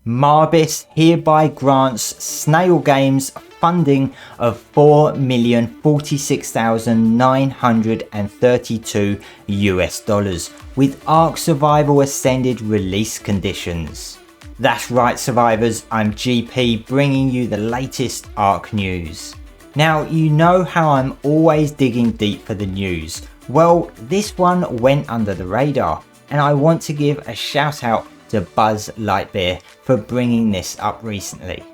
Marbis hereby grants Snail Games funding of $4,046,932 with ARK Survival Ascended release conditions. That's right, survivors, I'm GP bringing you the latest ARK news. Now, you know how I'm always digging deep for the news. Well, this one went under the radar, and I want to give a shout out to Buzz Lightbeer for bringing this up recently.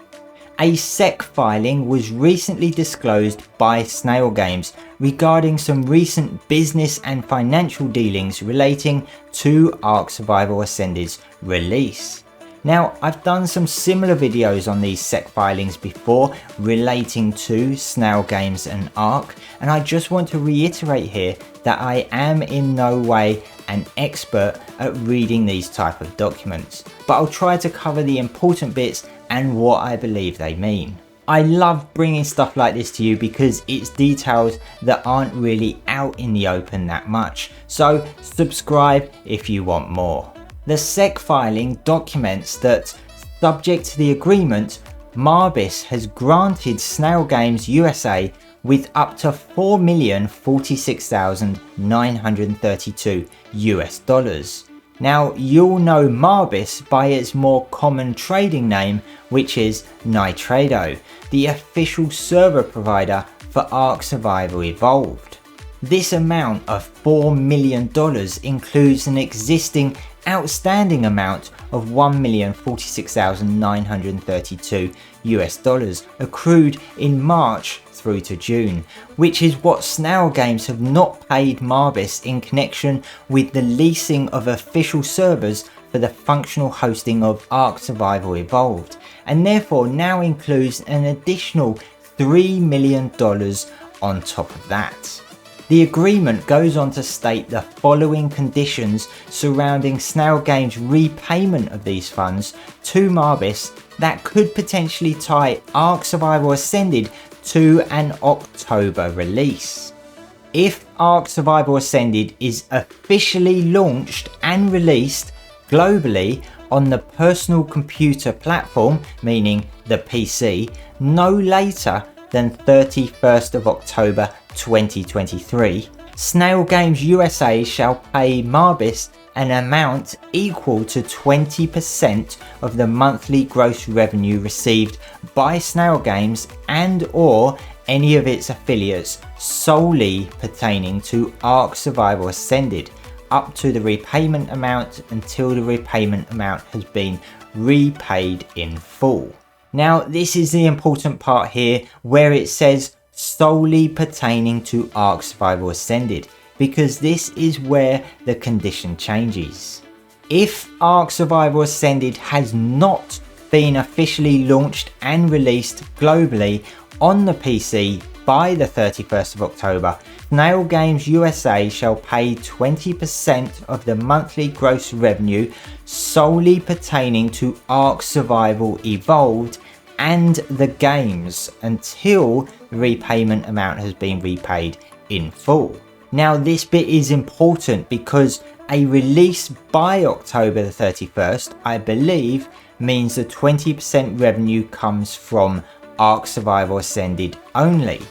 A SEC filing was recently disclosed by Snail Games regarding some recent business and financial dealings relating to ARK Survival Ascended's release. Now, I've done some similar videos on these SEC filings before relating to Snail Games and ARK, and I just want to reiterate here that I am in no way an expert at reading these type of documents, but I'll try to cover the important bits and what I believe they mean. I love bringing stuff like this to you because it's details that aren't really out in the open that much, so subscribe if you want more. The SEC filing documents that, subject to the agreement, Marbis has granted Snail Games USA with up to $4,046,932. Now, you'll know Marbis by its more common trading name, which is Nitrado, the official server provider for ARK Survival Evolved. This amount of $4 million includes an existing outstanding amount of $1,046,932 accrued in March through to June, which is what Snail Games have not paid Marbis in connection with the leasing of official servers for the functional hosting of ARK Survival Evolved, and therefore now includes an additional $3 million on top of that. The agreement goes on to state the following conditions surrounding Snail Games' repayment of these funds to Marbis that could potentially tie ARK Survival Ascended to an October release. If ARK Survival Ascended is officially launched and released globally on the personal computer platform, meaning the PC, no later than 31st of October 2023, Snail Games USA shall pay Marbis an amount equal to 20% of the monthly gross revenue received by Snail Games and or any of its affiliates solely pertaining to ARK Survival Ascended, up to the repayment amount until the repayment amount has been repaid in full. Now, this is the important part here where it says solely pertaining to ARK Survival Ascended, because this is where the condition changes. If ARK Survival Ascended has not been officially launched and released globally on the PC by the 31st of October, Snail Games USA shall pay 20% of the monthly gross revenue solely pertaining to ARK Survival Evolved and the games until the repayment amount has been repaid in full. Now, this bit is important because a release by October the 31st, I believe, means the 20% revenue comes from ARK Survival Ascended only.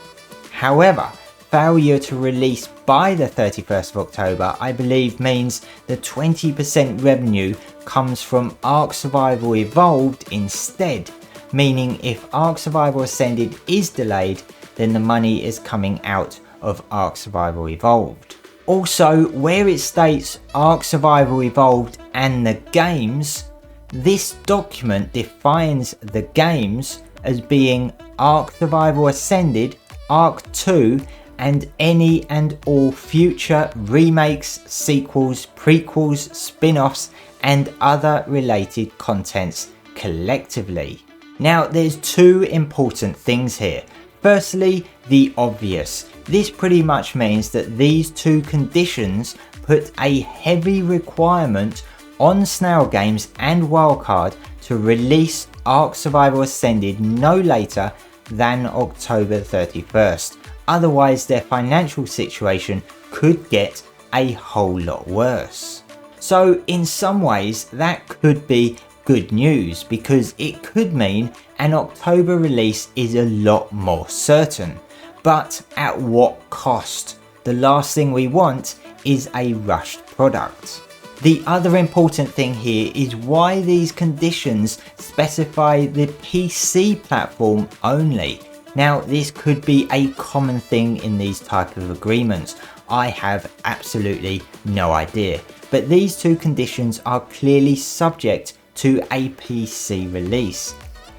However, failure to release by the 31st of October, I believe, means the 20% revenue comes from ARK Survival Evolved instead, meaning if ARK Survival Ascended is delayed, then the money is coming out of ARK Survival Evolved. Also, where it states ARK Survival Evolved and the games, this document defines the games as being ARK Survival Ascended, ARK 2, and any and all future remakes, sequels, prequels, spin-offs, and other related contents collectively. Now, there's two important things here. Firstly, the obvious. This pretty much means that these two conditions put a heavy requirement on Snail Games and Wildcard to release ARK Survival Ascended no later than October 31st. Otherwise, their financial situation could get a whole lot worse. So in some ways, that could be good news, because it could mean an October release is a lot more certain. But at what cost? The last thing we want is a rushed product. The other important thing here is why these conditions specify the PC platform only. Now, this could be a common thing in these type of agreements. I have absolutely no idea. But these two conditions are clearly subject to a PC release.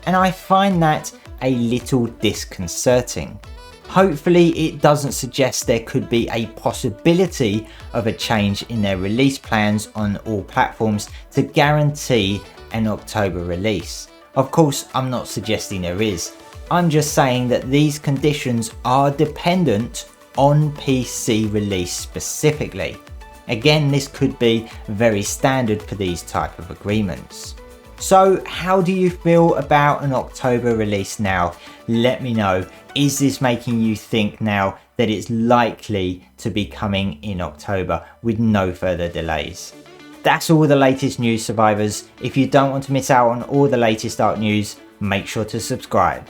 And I find that a little disconcerting. Hopefully it doesn't suggest there could be a possibility of a change in their release plans on all platforms to guarantee an October release. Of course, I'm not suggesting there is. I'm just saying that these conditions are dependent on PC release specifically. Again, this could be very standard for these type of agreements. So how do you feel about an October release now? Let me know. Is this making you think now that it's likely to be coming in October with no further delays? That's all the latest news, survivors. If you don't want to miss out on all the latest ARK news, make sure to subscribe.